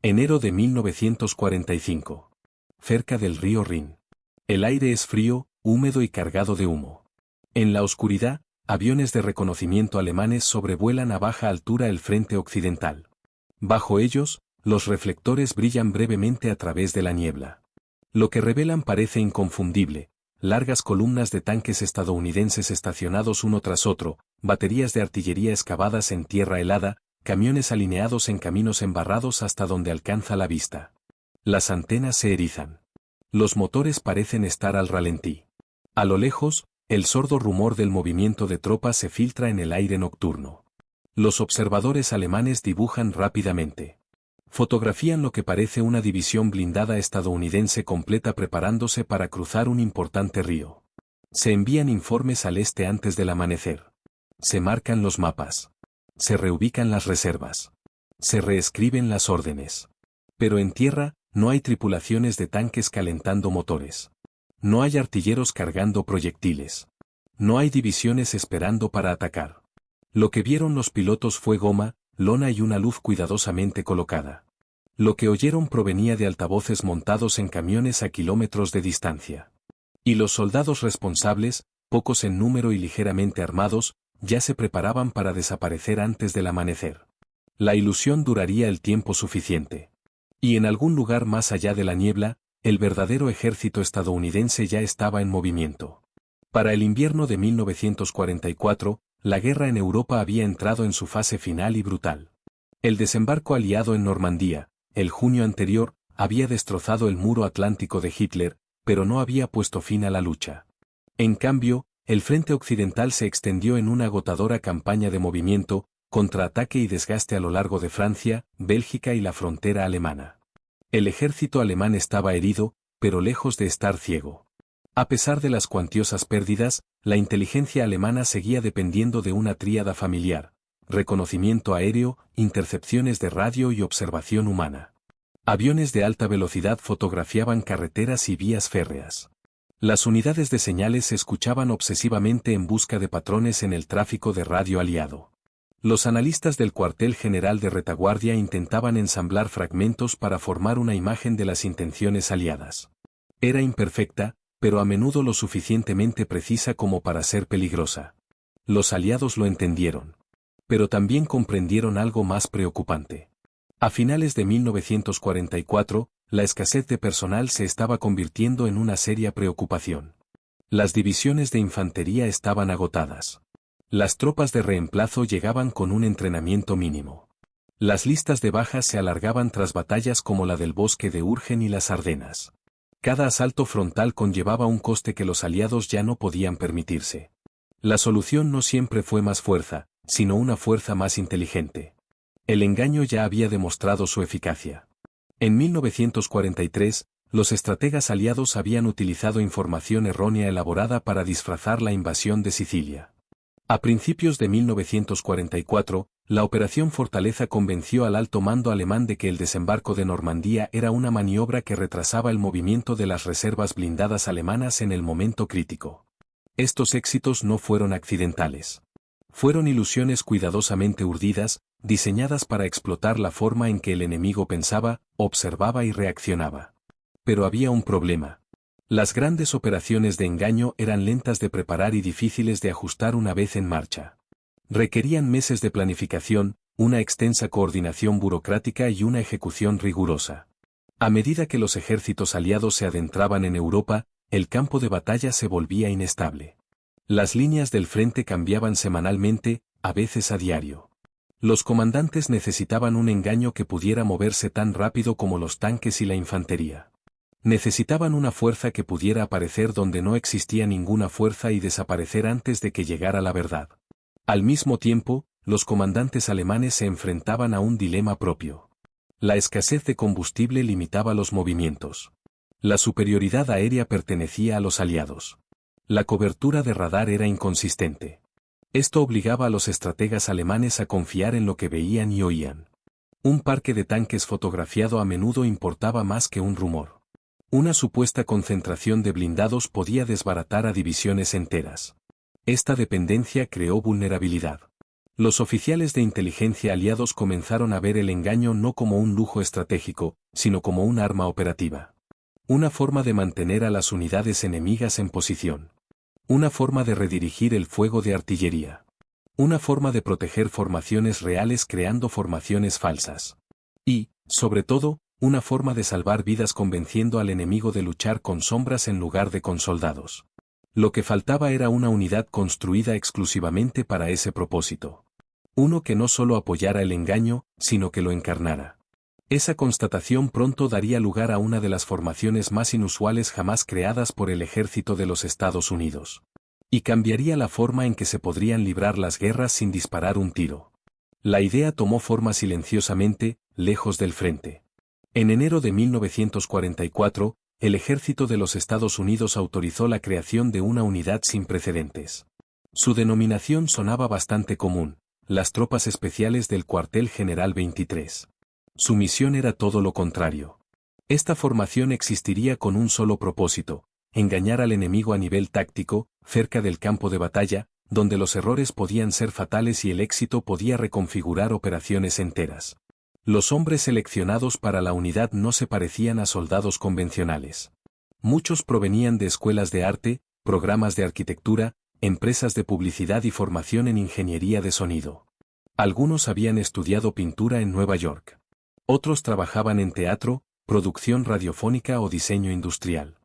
Enero de 1945. Cerca del río Rin. El aire es frío, húmedo y cargado de humo. En la oscuridad, aviones de reconocimiento alemanes sobrevuelan a baja altura el frente occidental. Bajo ellos, los reflectores brillan brevemente a través de la niebla. Lo que revelan parece inconfundible: largas columnas de tanques estadounidenses estacionados uno tras otro, baterías de artillería excavadas en tierra helada, camiones alineados en caminos embarrados hasta donde alcanza la vista. Las antenas se erizan. Los motores parecen estar al ralentí. A lo lejos, el sordo rumor del movimiento de tropas se filtra en el aire nocturno. Los observadores alemanes dibujan rápidamente. Fotografían lo que parece una división blindada estadounidense completa preparándose para cruzar un importante río. Se envían informes al este antes del amanecer. Se marcan los mapas. Se reubican las reservas. Se reescriben las órdenes. Pero en tierra, no hay tripulaciones de tanques calentando motores. No hay artilleros cargando proyectiles. No hay divisiones esperando para atacar. Lo que vieron los pilotos fue goma, lona y una luz cuidadosamente colocada. Lo que oyeron provenía de altavoces montados en camiones a kilómetros de distancia. Y los soldados responsables, pocos en número y ligeramente armados, ya se preparaban para desaparecer antes del amanecer. La ilusión duraría el tiempo suficiente. Y en algún lugar más allá de la niebla, el verdadero ejército estadounidense ya estaba en movimiento. Para el invierno de 1944, la guerra en Europa había entrado en su fase final y brutal. El desembarco aliado en Normandía, el junio anterior, había destrozado el muro atlántico de Hitler, pero no había puesto fin a la lucha. En cambio, el frente occidental se extendió en una agotadora campaña de movimiento, contraataque y desgaste a lo largo de Francia, Bélgica y la frontera alemana. El ejército alemán estaba herido, pero lejos de estar ciego. A pesar de las cuantiosas pérdidas, la inteligencia alemana seguía dependiendo de una tríada familiar: reconocimiento aéreo, intercepciones de radio y observación humana. Aviones de alta velocidad fotografiaban carreteras y vías férreas. Las unidades de señales se escuchaban obsesivamente en busca de patrones en el tráfico de radio aliado. Los analistas del cuartel general de retaguardia intentaban ensamblar fragmentos para formar una imagen de las intenciones aliadas. Era imperfecta, pero a menudo lo suficientemente precisa como para ser peligrosa. Los aliados lo entendieron. Pero también comprendieron algo más preocupante. A finales de 1944, la escasez de personal se estaba convirtiendo en una seria preocupación. Las divisiones de infantería estaban agotadas. Las tropas de reemplazo llegaban con un entrenamiento mínimo. Las listas de bajas se alargaban tras batallas como la del bosque de Urgen y las Ardenas. Cada asalto frontal conllevaba un coste que los aliados ya no podían permitirse. La solución no siempre fue más fuerza, sino una fuerza más inteligente. El engaño ya había demostrado su eficacia. En 1943, los estrategas aliados habían utilizado información errónea elaborada para disfrazar la invasión de Sicilia. A principios de 1944, la Operación Fortaleza convenció al alto mando alemán de que el desembarco de Normandía era una maniobra que retrasaba el movimiento de las reservas blindadas alemanas en el momento crítico. Estos éxitos no fueron accidentales. Fueron ilusiones cuidadosamente urdidas, diseñadas para explotar la forma en que el enemigo pensaba, observaba y reaccionaba. Pero había un problema. Las grandes operaciones de engaño eran lentas de preparar y difíciles de ajustar una vez en marcha. Requerían meses de planificación, una extensa coordinación burocrática y una ejecución rigurosa. A medida que los ejércitos aliados se adentraban en Europa, el campo de batalla se volvía inestable. Las líneas del frente cambiaban semanalmente, a veces a diario. Los comandantes necesitaban un engaño que pudiera moverse tan rápido como los tanques y la infantería. Necesitaban una fuerza que pudiera aparecer donde no existía ninguna fuerza y desaparecer antes de que llegara la verdad. Al mismo tiempo, los comandantes alemanes se enfrentaban a un dilema propio. La escasez de combustible limitaba los movimientos. La superioridad aérea pertenecía a los aliados. La cobertura de radar era inconsistente. Esto obligaba a los estrategas alemanes a confiar en lo que veían y oían. Un parque de tanques fotografiado a menudo importaba más que un rumor. Una supuesta concentración de blindados podía desbaratar a divisiones enteras. Esta dependencia creó vulnerabilidad. Los oficiales de inteligencia aliados comenzaron a ver el engaño no como un lujo estratégico, sino como un arma operativa. Una forma de mantener a las unidades enemigas en posición. Una forma de redirigir el fuego de artillería. Una forma de proteger formaciones reales creando formaciones falsas. Y, sobre todo, una forma de salvar vidas convenciendo al enemigo de luchar con sombras en lugar de con soldados. Lo que faltaba era una unidad construida exclusivamente para ese propósito. Uno que no solo apoyara el engaño, sino que lo encarnara. Esa constatación pronto daría lugar a una de las formaciones más inusuales jamás creadas por el ejército de los Estados Unidos. Y cambiaría la forma en que se podrían librar las guerras sin disparar un tiro. La idea tomó forma silenciosamente, lejos del frente. En enero de 1944, el ejército de los Estados Unidos autorizó la creación de una unidad sin precedentes. Su denominación sonaba bastante común, las Tropas Especiales del Cuartel General 23. Su misión era todo lo contrario. Esta formación existiría con un solo propósito, engañar al enemigo a nivel táctico, cerca del campo de batalla, donde los errores podían ser fatales y el éxito podía reconfigurar operaciones enteras. Los hombres seleccionados para la unidad no se parecían a soldados convencionales. Muchos provenían de escuelas de arte, programas de arquitectura, empresas de publicidad y formación en ingeniería de sonido. Algunos habían estudiado pintura en Nueva York. Otros trabajaban en teatro, producción radiofónica o diseño industrial.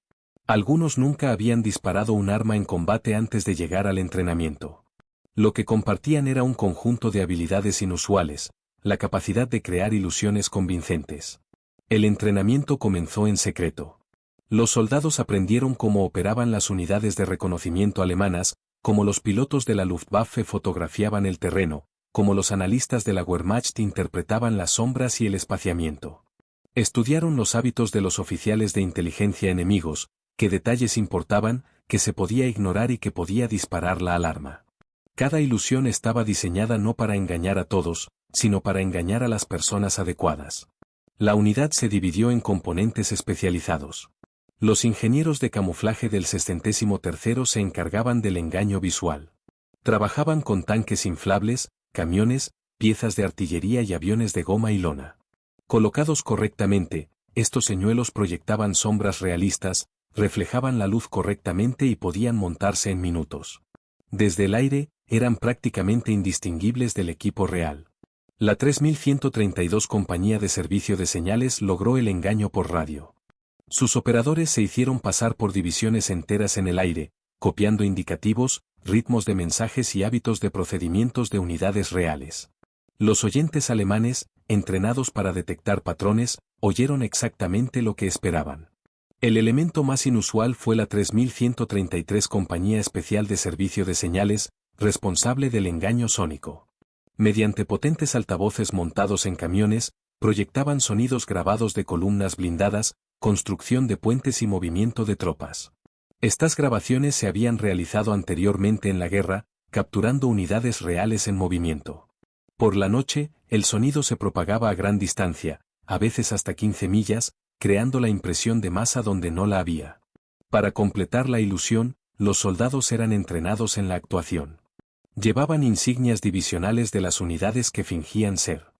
Algunos nunca habían disparado un arma en combate antes de llegar al entrenamiento. Lo que compartían era un conjunto de habilidades inusuales, la capacidad de crear ilusiones convincentes. El entrenamiento comenzó en secreto. Los soldados aprendieron cómo operaban las unidades de reconocimiento alemanas, cómo los pilotos de la Luftwaffe fotografiaban el terreno, cómo los analistas de la Wehrmacht interpretaban las sombras y el espaciamiento. Estudiaron los hábitos de los oficiales de inteligencia enemigos, qué detalles importaban, que se podía ignorar y que podía disparar la alarma. Cada ilusión estaba diseñada no para engañar a todos, sino para engañar a las personas adecuadas. La unidad se dividió en componentes especializados. Los ingenieros de camuflaje del 63º se encargaban del engaño visual. Trabajaban con tanques inflables, camiones, piezas de artillería y aviones de goma y lona. Colocados correctamente, estos señuelos proyectaban sombras realistas, reflejaban la luz correctamente y podían montarse en minutos. Desde el aire, eran prácticamente indistinguibles del equipo real. La 3132 Compañía de Servicio de Señales logró el engaño por radio. Sus operadores se hicieron pasar por divisiones enteras en el aire, copiando indicativos, ritmos de mensajes y hábitos de procedimientos de unidades reales. Los oyentes alemanes, entrenados para detectar patrones, oyeron exactamente lo que esperaban. El elemento más inusual fue la 3133 Compañía Especial de Servicio de Señales, responsable del engaño sónico. Mediante potentes altavoces montados en camiones, proyectaban sonidos grabados de columnas blindadas, construcción de puentes y movimiento de tropas. Estas grabaciones se habían realizado anteriormente en la guerra, capturando unidades reales en movimiento. Por la noche, el sonido se propagaba a gran distancia, a veces hasta 15 millas, creando la impresión de masa donde no la había. Para completar la ilusión, los soldados eran entrenados en la actuación. Llevaban insignias divisionales de las unidades que fingían ser.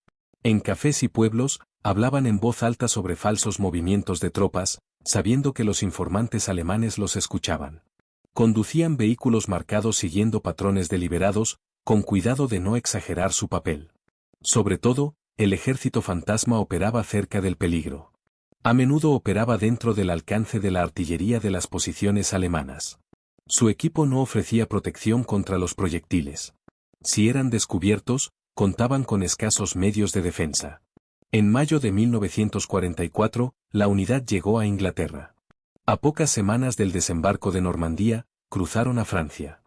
En cafés y pueblos, hablaban en voz alta sobre falsos movimientos de tropas, sabiendo que los informantes alemanes los escuchaban. Conducían vehículos marcados siguiendo patrones deliberados, con cuidado de no exagerar su papel. Sobre todo, el ejército fantasma operaba cerca del peligro. A menudo operaba dentro del alcance de la artillería de las posiciones alemanas. Su equipo no ofrecía protección contra los proyectiles. Si eran descubiertos, contaban con escasos medios de defensa. En mayo de 1944, la unidad llegó a Inglaterra. A pocas semanas del desembarco de Normandía, cruzaron a Francia.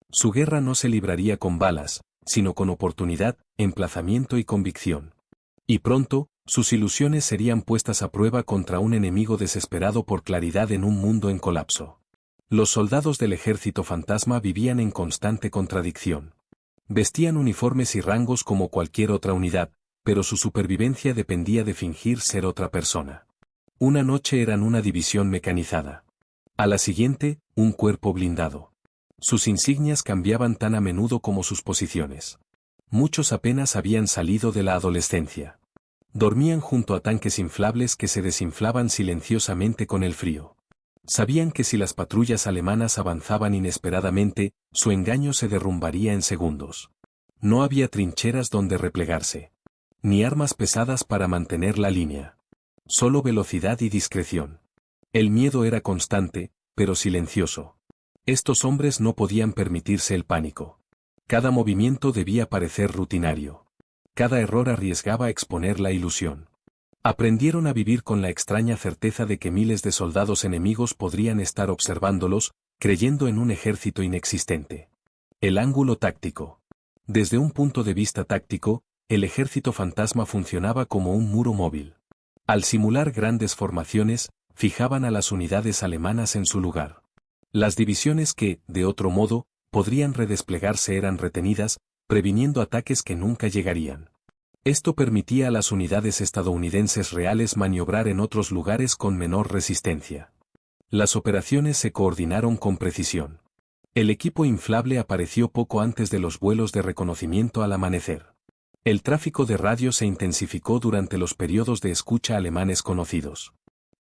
Su guerra no se libraría con balas, sino con oportunidad, emplazamiento y convicción. Y pronto, sus ilusiones serían puestas a prueba contra un enemigo desesperado por claridad en un mundo en colapso. Los soldados del ejército fantasma vivían en constante contradicción. Vestían uniformes y rangos como cualquier otra unidad, pero su supervivencia dependía de fingir ser otra persona. Una noche eran una división mecanizada. A la siguiente, un cuerpo blindado. Sus insignias cambiaban tan a menudo como sus posiciones. Muchos apenas habían salido de la adolescencia. Dormían junto a tanques inflables que se desinflaban silenciosamente con el frío. Sabían que si las patrullas alemanas avanzaban inesperadamente, su engaño se derrumbaría en segundos. No había trincheras donde replegarse. Ni armas pesadas para mantener la línea. Solo velocidad y discreción. El miedo era constante, pero silencioso. Estos hombres no podían permitirse el pánico. Cada movimiento debía parecer rutinario. Cada error arriesgaba exponer la ilusión. Aprendieron a vivir con la extraña certeza de que miles de soldados enemigos podrían estar observándolos, creyendo en un ejército inexistente. El ángulo táctico. Desde un punto de vista táctico, el ejército fantasma funcionaba como un muro móvil. Al simular grandes formaciones, fijaban a las unidades alemanas en su lugar. Las divisiones que, de otro modo, podrían redesplegarse eran retenidas, previniendo ataques que nunca llegarían. Esto permitía a las unidades estadounidenses reales maniobrar en otros lugares con menor resistencia. Las operaciones se coordinaron con precisión. El equipo inflable apareció poco antes de los vuelos de reconocimiento al amanecer. El tráfico de radio se intensificó durante los periodos de escucha alemanes conocidos.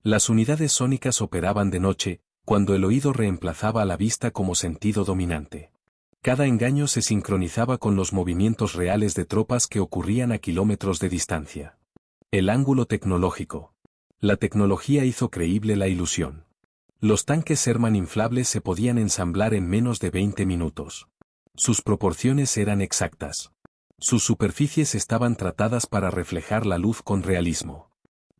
Las unidades sónicas operaban de noche, cuando el oído reemplazaba a la vista como sentido dominante. Cada engaño se sincronizaba con los movimientos reales de tropas que ocurrían a kilómetros de distancia. El ángulo tecnológico. La tecnología hizo creíble la ilusión. Los tanques Sherman inflables se podían ensamblar en menos de 20 minutos. Sus proporciones eran exactas. Sus superficies estaban tratadas para reflejar la luz con realismo.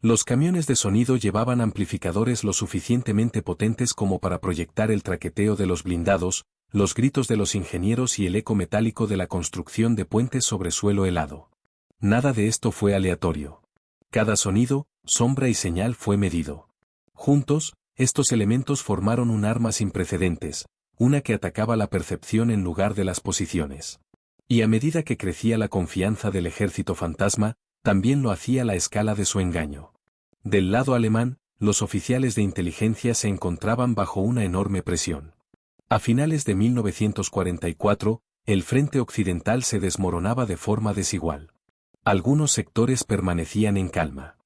Los camiones de sonido llevaban amplificadores lo suficientemente potentes como para proyectar el traqueteo de los blindados, los gritos de los ingenieros y el eco metálico de la construcción de puentes sobre suelo helado. Nada de esto fue aleatorio. Cada sonido, sombra y señal fue medido. Juntos, estos elementos formaron un arma sin precedentes, una que atacaba la percepción en lugar de las posiciones. Y a medida que crecía la confianza del ejército fantasma, también lo hacía la escala de su engaño. Del lado alemán, los oficiales de inteligencia se encontraban bajo una enorme presión. A finales de 1944, el frente occidental se desmoronaba de forma desigual. Algunos sectores permanecían en calma.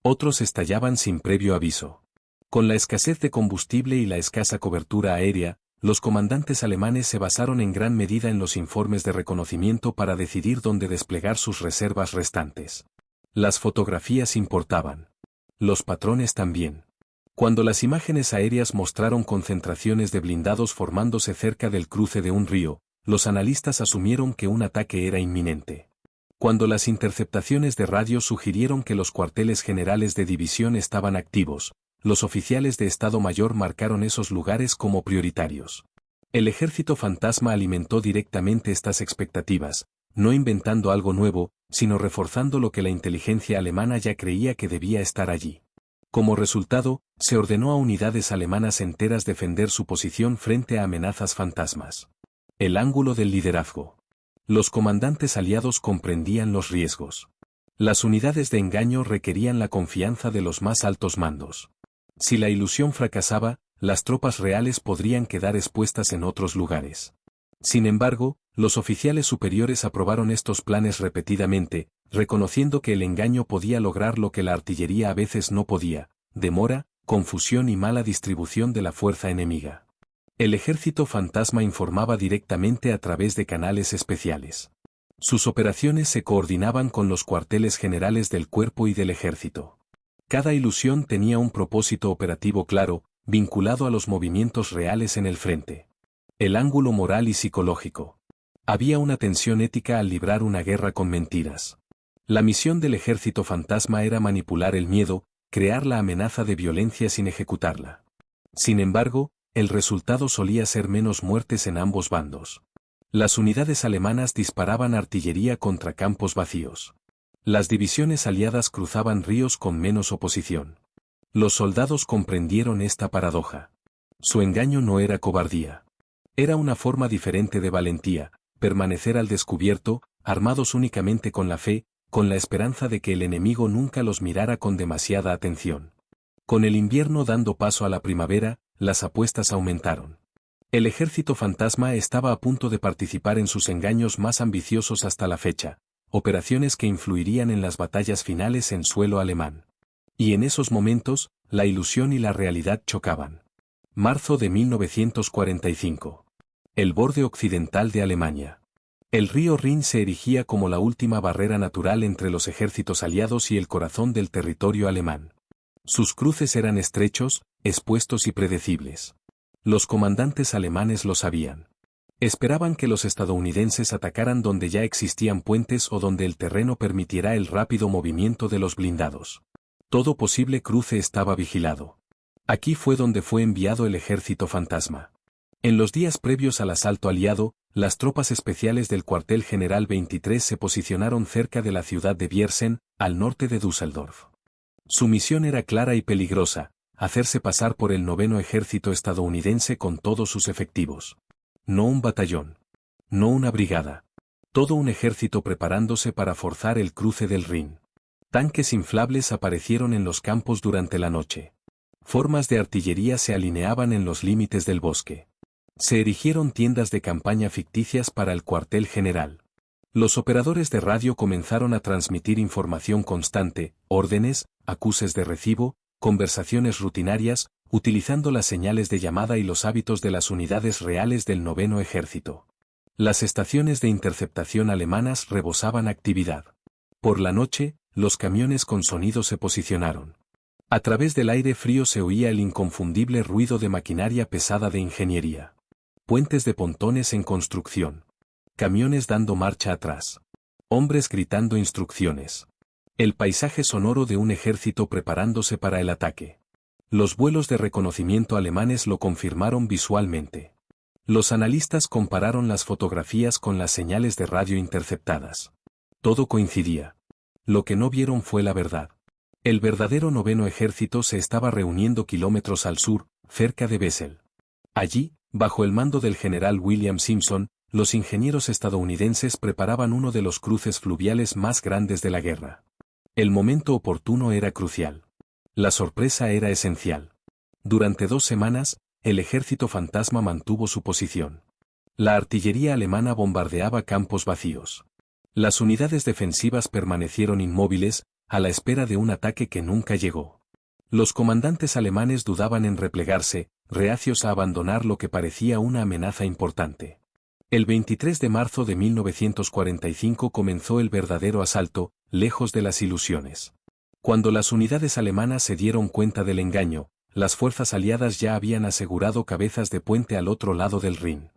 Otros estallaban sin previo aviso. Con la escasez de combustible y la escasa cobertura aérea, los comandantes alemanes se basaron en gran medida en los informes de reconocimiento para decidir dónde desplegar sus reservas restantes. Las fotografías importaban. Los patrones también. Cuando las imágenes aéreas mostraron concentraciones de blindados formándose cerca del cruce de un río, los analistas asumieron que un ataque era inminente. Cuando las interceptaciones de radio sugirieron que los cuarteles generales de división estaban activos, los oficiales de Estado Mayor marcaron esos lugares como prioritarios. El ejército fantasma alimentó directamente estas expectativas, no inventando algo nuevo, sino reforzando lo que la inteligencia alemana ya creía que debía estar allí. Como resultado, se ordenó a unidades alemanas enteras defender su posición frente a amenazas fantasmas. El ángulo del liderazgo. Los comandantes aliados comprendían los riesgos. Las unidades de engaño requerían la confianza de los más altos mandos. Si la ilusión fracasaba, las tropas reales podrían quedar expuestas en otros lugares. Sin embargo, los oficiales superiores aprobaron estos planes repetidamente, reconociendo que el engaño podía lograr lo que la artillería a veces no podía: demora, confusión y mala distribución de la fuerza enemiga. El ejército fantasma informaba directamente a través de canales especiales. Sus operaciones se coordinaban con los cuarteles generales del cuerpo y del ejército. Cada ilusión tenía un propósito operativo claro, vinculado a los movimientos reales en el frente. El ángulo moral y psicológico. Había una tensión ética al librar una guerra con mentiras. La misión del ejército fantasma era manipular el miedo, crear la amenaza de violencia sin ejecutarla. Sin embargo, el resultado solía ser menos muertes en ambos bandos. Las unidades alemanas disparaban artillería contra campos vacíos. Las divisiones aliadas cruzaban ríos con menos oposición. Los soldados comprendieron esta paradoja. Su engaño no era cobardía. Era una forma diferente de valentía: permanecer al descubierto, armados únicamente con la fe, con la esperanza de que el enemigo nunca los mirara con demasiada atención. Con el invierno dando paso a la primavera, las apuestas aumentaron. El ejército fantasma estaba a punto de participar en sus engaños más ambiciosos hasta la fecha, operaciones que influirían en las batallas finales en suelo alemán. Y en esos momentos, la ilusión y la realidad chocaban. Marzo de 1945. El borde occidental de Alemania. El río Rin se erigía como la última barrera natural entre los ejércitos aliados y el corazón del territorio alemán. Sus cruces eran estrechos, expuestos y predecibles. Los comandantes alemanes lo sabían. Esperaban que los estadounidenses atacaran donde ya existían puentes o donde el terreno permitiera el rápido movimiento de los blindados. Todo posible cruce estaba vigilado. Aquí fue donde fue enviado el ejército fantasma. En los días previos al asalto aliado, las tropas especiales del cuartel general 23 se posicionaron cerca de la ciudad de Viersen, al norte de Düsseldorf. Su misión era clara y peligrosa: hacerse pasar por el 9º ejército estadounidense con todos sus efectivos. No un batallón. No una brigada. Todo un ejército preparándose para forzar el cruce del Rin. Tanques inflables aparecieron en los campos durante la noche. Formas de artillería se alineaban en los límites del bosque. Se erigieron tiendas de campaña ficticias para el cuartel general. Los operadores de radio comenzaron a transmitir información constante, órdenes, acuses de recibo, conversaciones rutinarias, utilizando las señales de llamada y los hábitos de las unidades reales del 9º ejército. Las estaciones de interceptación alemanas rebosaban actividad. Por la noche, los camiones con sonido se posicionaron. A través del aire frío se oía el inconfundible ruido de maquinaria pesada de ingeniería. Puentes de pontones en construcción. Camiones dando marcha atrás. Hombres gritando instrucciones. El paisaje sonoro de un ejército preparándose para el ataque. Los vuelos de reconocimiento alemanes lo confirmaron visualmente. Los analistas compararon las fotografías con las señales de radio interceptadas. Todo coincidía. Lo que no vieron fue la verdad. El verdadero 9º ejército se estaba reuniendo kilómetros al sur, cerca de Wesel. Allí, bajo el mando del general William Simpson, los ingenieros estadounidenses preparaban uno de los cruces fluviales más grandes de la guerra. El momento oportuno era crucial. La sorpresa era esencial. Durante 2 semanas, el ejército fantasma mantuvo su posición. La artillería alemana bombardeaba campos vacíos. Las unidades defensivas permanecieron inmóviles, a la espera de un ataque que nunca llegó. Los comandantes alemanes dudaban en replegarse, reacios a abandonar lo que parecía una amenaza importante. El 23 de marzo de 1945 comenzó el verdadero asalto, lejos de las ilusiones. Cuando las unidades alemanas se dieron cuenta del engaño, las fuerzas aliadas ya habían asegurado cabezas de puente al otro lado del Rin.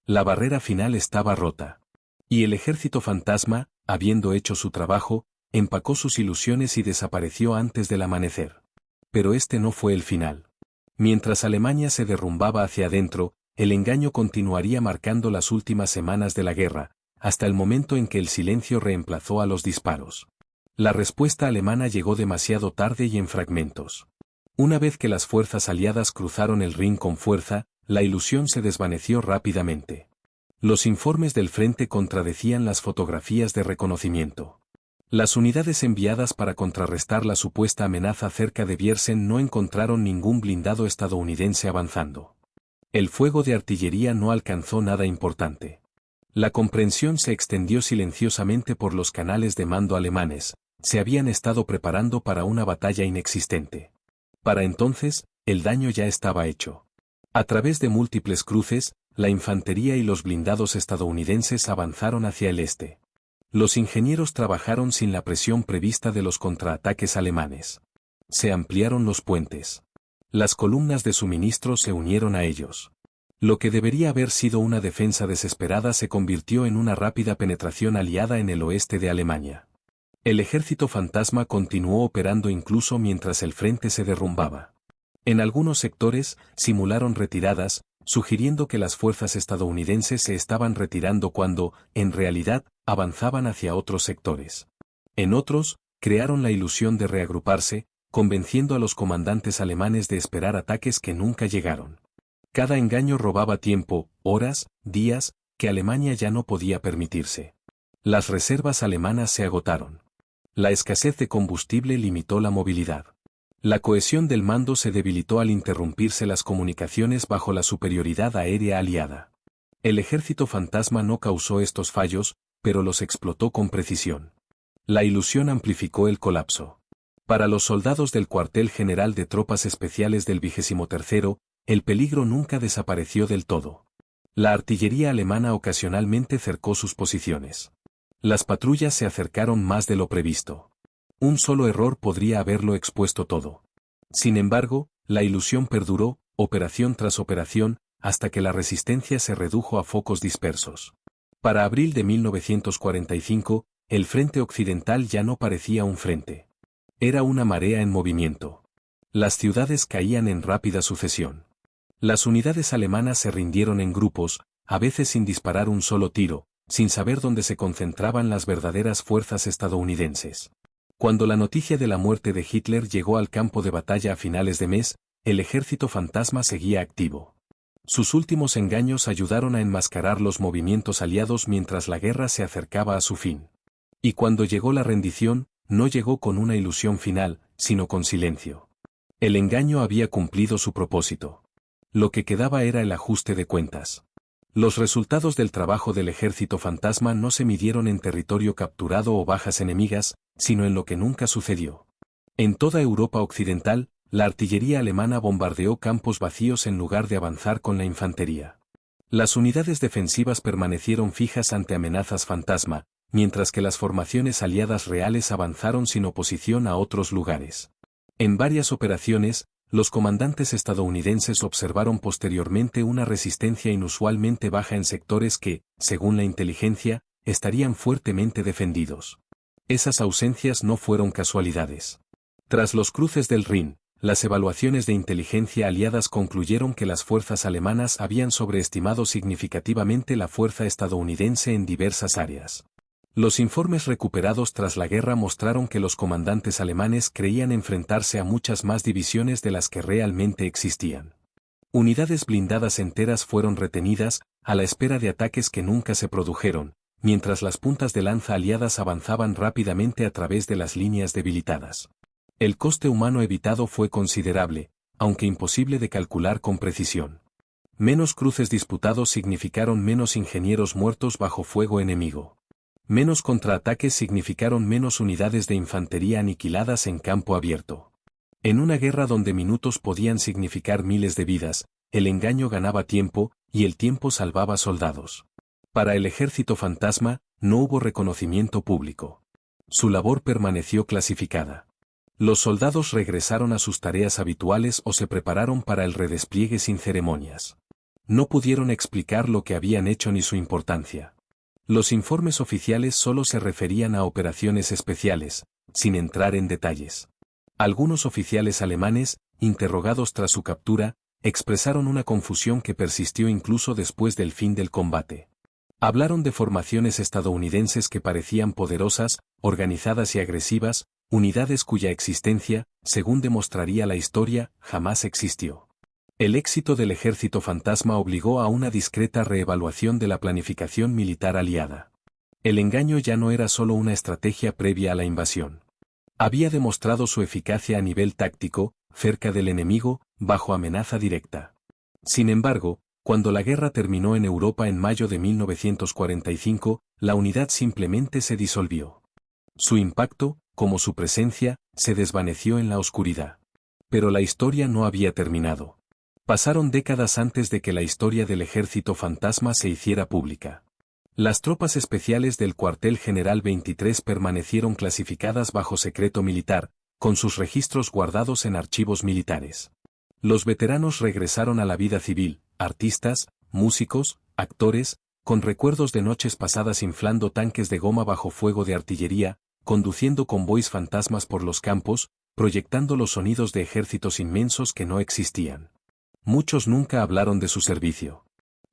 La barrera final estaba rota. Y el ejército fantasma, habiendo hecho su trabajo, empacó sus ilusiones y desapareció antes del amanecer. Pero este no fue el final. Mientras Alemania se derrumbaba hacia adentro, el engaño continuaría marcando las últimas semanas de la guerra, hasta el momento en que el silencio reemplazó a los disparos. La respuesta alemana llegó demasiado tarde y en fragmentos. Una vez que las fuerzas aliadas cruzaron el Rin con fuerza, la ilusión se desvaneció rápidamente. Los informes del frente contradecían las fotografías de reconocimiento. Las unidades enviadas para contrarrestar la supuesta amenaza cerca de Viersen no encontraron ningún blindado estadounidense avanzando. El fuego de artillería no alcanzó nada importante. La comprensión se extendió silenciosamente por los canales de mando alemanes. Se habían estado preparando para una batalla inexistente. Para entonces, el daño ya estaba hecho. A través de múltiples cruces, la infantería y los blindados estadounidenses avanzaron hacia el este. Los ingenieros trabajaron sin la presión prevista de los contraataques alemanes. Se ampliaron los puentes. Las columnas de suministro se unieron a ellos. Lo que debería haber sido una defensa desesperada se convirtió en una rápida penetración aliada en el oeste de Alemania. El ejército fantasma continuó operando incluso mientras el frente se derrumbaba. En algunos sectores, simularon retiradas, sugiriendo que las fuerzas estadounidenses se estaban retirando cuando, en realidad, avanzaban hacia otros sectores. En otros, crearon la ilusión de reagruparse, convenciendo a los comandantes alemanes de esperar ataques que nunca llegaron. Cada engaño robaba tiempo, horas, días, que Alemania ya no podía permitirse. Las reservas alemanas se agotaron. La escasez de combustible limitó la movilidad. La cohesión del mando se debilitó al interrumpirse las comunicaciones bajo la superioridad aérea aliada. El ejército fantasma no causó estos fallos, pero los explotó con precisión. La ilusión amplificó el colapso. Para los soldados del cuartel general de tropas especiales del 23º, el peligro nunca desapareció del todo. La artillería alemana ocasionalmente cercó sus posiciones. Las patrullas se acercaron más de lo previsto. Un solo error podría haberlo expuesto todo. Sin embargo, la ilusión perduró, operación tras operación, hasta que la resistencia se redujo a focos dispersos. Para abril de 1945, el frente occidental ya no parecía un frente. Era una marea en movimiento. Las ciudades caían en rápida sucesión. Las unidades alemanas se rindieron en grupos, a veces sin disparar un solo tiro, sin saber dónde se concentraban las verdaderas fuerzas estadounidenses. Cuando la noticia de la muerte de Hitler llegó al campo de batalla a finales de mes, el ejército fantasma seguía activo. Sus últimos engaños ayudaron a enmascarar los movimientos aliados mientras la guerra se acercaba a su fin. Y cuando llegó la rendición, no llegó con una ilusión final, sino con silencio. El engaño había cumplido su propósito. Lo que quedaba era el ajuste de cuentas. Los resultados del trabajo del ejército fantasma no se midieron en territorio capturado o bajas enemigas, sino en lo que nunca sucedió. En toda Europa occidental, la artillería alemana bombardeó campos vacíos en lugar de avanzar con la infantería. Las unidades defensivas permanecieron fijas ante amenazas fantasma, mientras que las formaciones aliadas reales avanzaron sin oposición a otros lugares. En varias operaciones, los comandantes estadounidenses observaron posteriormente una resistencia inusualmente baja en sectores que, según la inteligencia, estarían fuertemente defendidos. Esas ausencias no fueron casualidades. Tras los cruces del Rin, las evaluaciones de inteligencia aliadas concluyeron que las fuerzas alemanas habían sobreestimado significativamente la fuerza estadounidense en diversas áreas. Los informes recuperados tras la guerra mostraron que los comandantes alemanes creían enfrentarse a muchas más divisiones de las que realmente existían. Unidades blindadas enteras fueron retenidas, a la espera de ataques que nunca se produjeron, mientras las puntas de lanza aliadas avanzaban rápidamente a través de las líneas debilitadas. El coste humano evitado fue considerable, aunque imposible de calcular con precisión. Menos cruces disputados significaron menos ingenieros muertos bajo fuego enemigo. Menos contraataques significaron menos unidades de infantería aniquiladas en campo abierto. En una guerra donde minutos podían significar miles de vidas, el engaño ganaba tiempo, y el tiempo salvaba soldados. Para el ejército fantasma, no hubo reconocimiento público. Su labor permaneció clasificada. Los soldados regresaron a sus tareas habituales o se prepararon para el redespliegue sin ceremonias. No pudieron explicar lo que habían hecho ni su importancia. Los informes oficiales solo se referían a operaciones especiales, sin entrar en detalles. Algunos oficiales alemanes, interrogados tras su captura, expresaron una confusión que persistió incluso después del fin del combate. Hablaron de formaciones estadounidenses que parecían poderosas, organizadas y agresivas, unidades cuya existencia, según demostraría la historia, jamás existió. El éxito del ejército fantasma obligó a una discreta reevaluación de la planificación militar aliada. El engaño ya no era solo una estrategia previa a la invasión. Había demostrado su eficacia a nivel táctico, cerca del enemigo, bajo amenaza directa. Sin embargo, cuando la guerra terminó en Europa en mayo de 1945, la unidad simplemente se disolvió. Su impacto, como su presencia, se desvaneció en la oscuridad. Pero la historia no había terminado. Pasaron décadas antes de que la historia del ejército fantasma se hiciera pública. Las tropas especiales del cuartel general 23 permanecieron clasificadas bajo secreto militar, con sus registros guardados en archivos militares. Los veteranos regresaron a la vida civil, artistas, músicos, actores, con recuerdos de noches pasadas inflando tanques de goma bajo fuego de artillería, conduciendo convoys fantasmas por los campos, proyectando los sonidos de ejércitos inmensos que no existían. Muchos nunca hablaron de su servicio.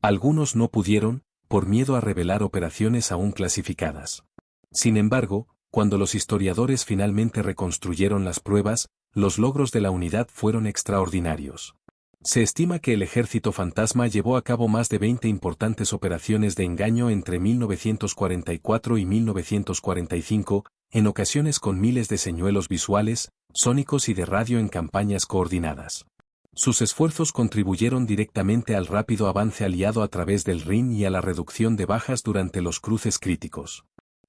Algunos no pudieron, por miedo a revelar operaciones aún clasificadas. Sin embargo, cuando los historiadores finalmente reconstruyeron las pruebas, los logros de la unidad fueron extraordinarios. Se estima que el ejército fantasma llevó a cabo más de 20 importantes operaciones de engaño entre 1944 y 1945, en ocasiones con miles de señuelos visuales, sónicos y de radio en campañas coordinadas. Sus esfuerzos contribuyeron directamente al rápido avance aliado a través del Rin y a la reducción de bajas durante los cruces críticos.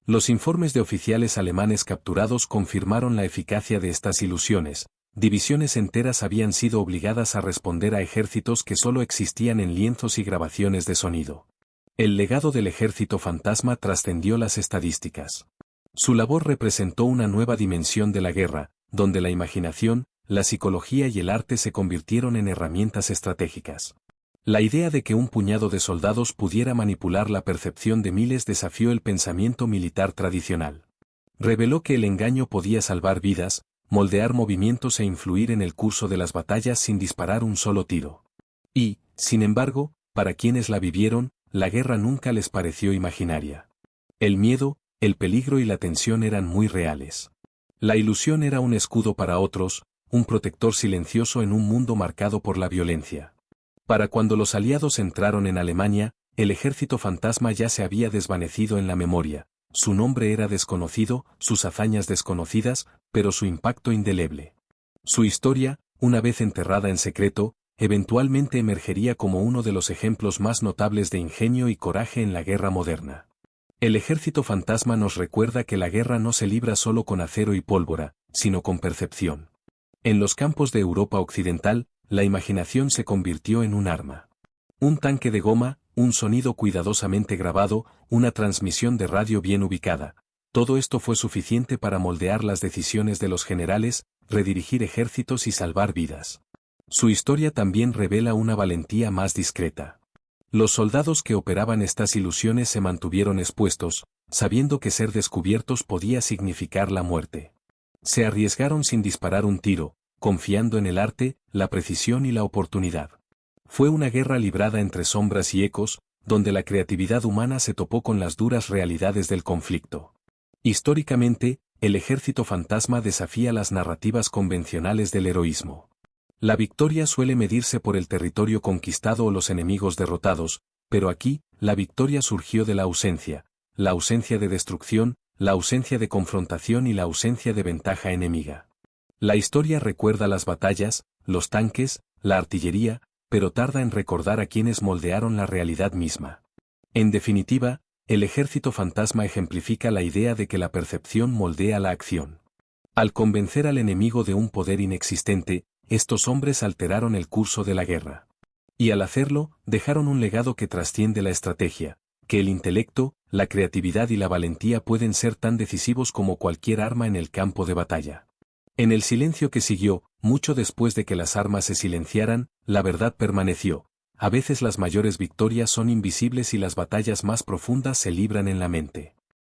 Los informes de oficiales alemanes capturados confirmaron la eficacia de estas ilusiones. Divisiones enteras habían sido obligadas a responder a ejércitos que solo existían en lienzos y grabaciones de sonido. El legado del ejército fantasma trascendió las estadísticas. Su labor representó una nueva dimensión de la guerra, donde la imaginación, la psicología y el arte se convirtieron en herramientas estratégicas. La idea de que un puñado de soldados pudiera manipular la percepción de miles desafió el pensamiento militar tradicional. Reveló que el engaño podía salvar vidas, moldear movimientos e influir en el curso de las batallas sin disparar un solo tiro. Y, sin embargo, para quienes la vivieron, la guerra nunca les pareció imaginaria. El miedo, el peligro y la tensión eran muy reales. La ilusión era un escudo para otros, un protector silencioso en un mundo marcado por la violencia. Para cuando los aliados entraron en Alemania, el ejército fantasma ya se había desvanecido en la memoria. Su nombre era desconocido, sus hazañas desconocidas, pero su impacto indeleble. Su historia, una vez enterrada en secreto, eventualmente emergería como uno de los ejemplos más notables de ingenio y coraje en la guerra moderna. El ejército fantasma nos recuerda que la guerra no se libra solo con acero y pólvora, sino con percepción. En los campos de Europa Occidental, la imaginación se convirtió en un arma. Un tanque de goma, un sonido cuidadosamente grabado, una transmisión de radio bien ubicada. Todo esto fue suficiente para moldear las decisiones de los generales, redirigir ejércitos y salvar vidas. Su historia también revela una valentía más discreta. Los soldados que operaban estas ilusiones se mantuvieron expuestos, sabiendo que ser descubiertos podía significar la muerte. Se arriesgaron sin disparar un tiro, confiando en el arte, la precisión y la oportunidad. Fue una guerra librada entre sombras y ecos, donde la creatividad humana se topó con las duras realidades del conflicto. Históricamente, el ejército fantasma desafía las narrativas convencionales del heroísmo. La victoria suele medirse por el territorio conquistado o los enemigos derrotados, pero aquí, la victoria surgió de la ausencia de destrucción, la ausencia de confrontación y la ausencia de ventaja enemiga. La historia recuerda las batallas, los tanques, la artillería, pero tarda en recordar a quienes moldearon la realidad misma. En definitiva, el ejército fantasma ejemplifica la idea de que la percepción moldea la acción. Al convencer al enemigo de un poder inexistente, estos hombres alteraron el curso de la guerra. Y al hacerlo, dejaron un legado que trasciende la estrategia, que el intelecto, la creatividad y la valentía pueden ser tan decisivos como cualquier arma en el campo de batalla. En el silencio que siguió, mucho después de que las armas se silenciaran, la verdad permaneció. A veces las mayores victorias son invisibles y las batallas más profundas se libran en la mente.